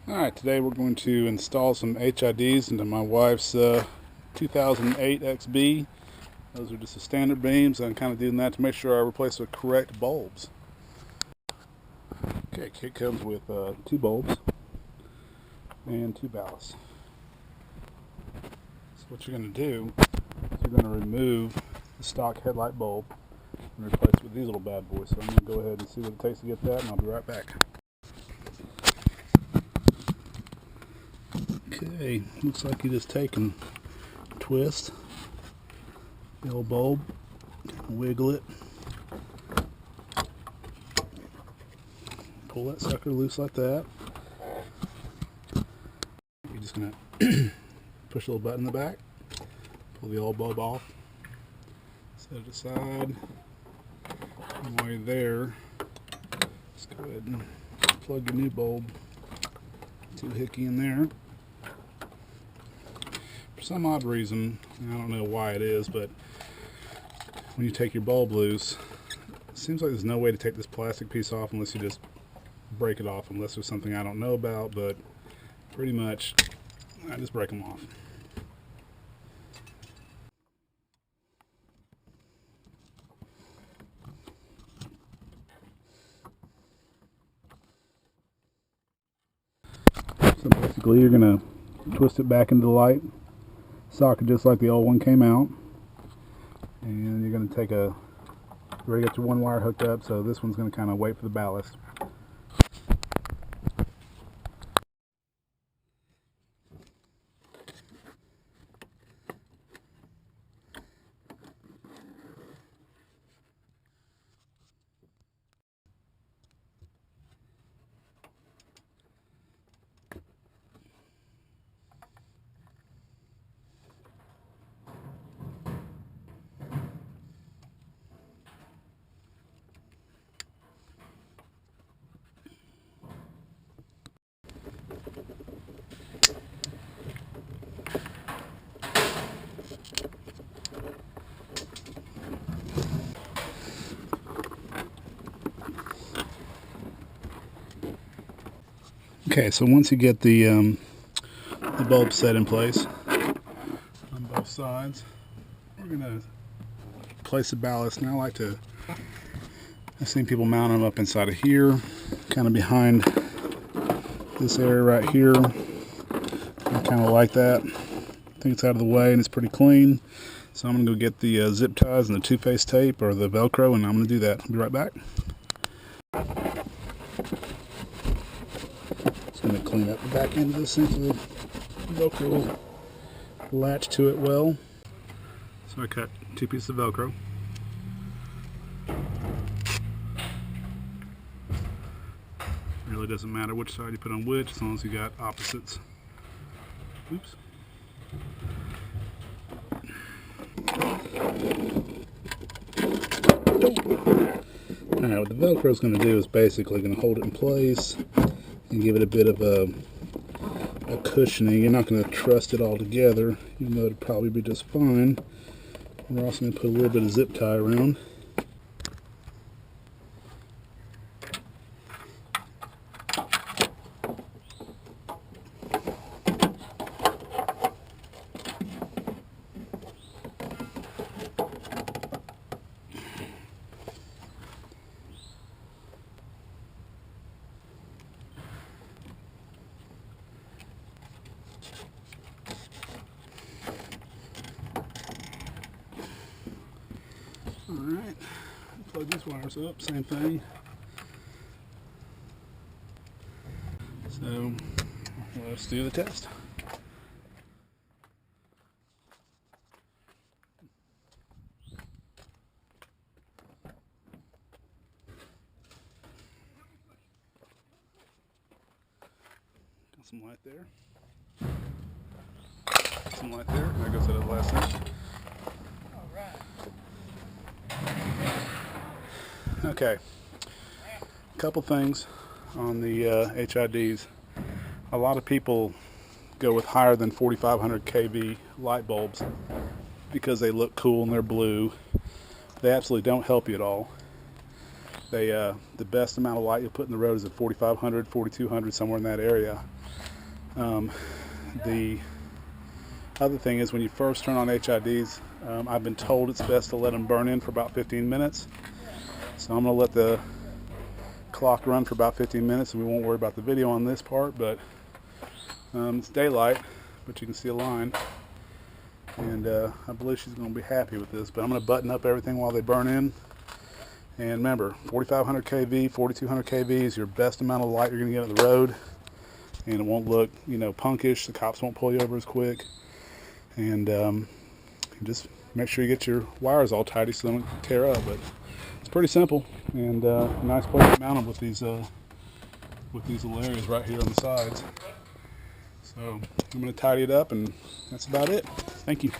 Alright, today we're going to install some HIDs into my wife's 2008 XB. Those are just the standard beams. I'm kind of doing that to make sure I replace the correct bulbs. Okay, kit comes with 2 bulbs and 2 ballasts. So what you're going to do is you're going to remove the stock headlight bulb and replace it with these little bad boys. So I'm going to go ahead and see what it takes to get that, and I'll be right back. Okay, looks like you just take and twist the old bulb, wiggle it, pull that sucker loose like that. You're just going to push a little button in the back, pull the old bulb off, set it aside, and while you're there, just go ahead and plug your new bulb to the hickey in there. For some odd reason, I don't know why it is, but when you take your bulb loose, it seems like there's no way to take this plastic piece off unless you just break it off, unless there's something I don't know about, but pretty much I just break them off. So basically you're going to twist it back into the light socket just like the old one came out, and you're going to take you already got your one wire hooked up, so this one's going to kind of wait for the ballast. Okay, so once you get the bulb set in place on both sides, we're going to place the ballast. Now I've seen people mount them up inside of here, kind of behind this area right here. I kind of like that. I think it's out of the way and it's pretty clean. So I'm going to go get the zip ties and the two-face tape or the Velcro, and I'm going to do that. I'll be right back. Going to clean up the back end of this thing so the Velcro will latch to it well. So I cut 2 pieces of Velcro. Really doesn't matter which side you put on which, as long as you got opposites. Oops. Alright, what the Velcro is going to do is basically going to hold it in place and give it a bit of a cushioning. You're not going to trust it all together, even though it'll probably be just fine. We're also going to put a little bit of zip tie around. Alright, plug these wires up, same thing. So, let's do the test. Got some light there. Some light there. There goes that last inch. Okay, a couple things on the HIDs. A lot of people go with higher than 4500 kV light bulbs because they look cool and they're blue. They absolutely don't help you at all. the best amount of light you'll put in the road is at 4,500, 4,200, somewhere in that area. The other thing is, when you first turn on HIDs, I've been told it's best to let them burn in for about 15 minutes. So I'm going to let the clock run for about 15 minutes, and we won't worry about the video on this part, but it's daylight, but you can see a line, and I believe she's going to be happy with this. But I'm going to button up everything while they burn in. And remember, 4,500 kV, 4,200 kV is your best amount of light you're going to get on the road, and it won't look, you know, punkish. The cops won't pull you over as quick. And just make sure you get your wires all tidy so they don't tear up. But it's pretty simple, and a nice place to mount them with these little areas right here on the sides. So I'm going to tidy it up, and that's about it. Thank you.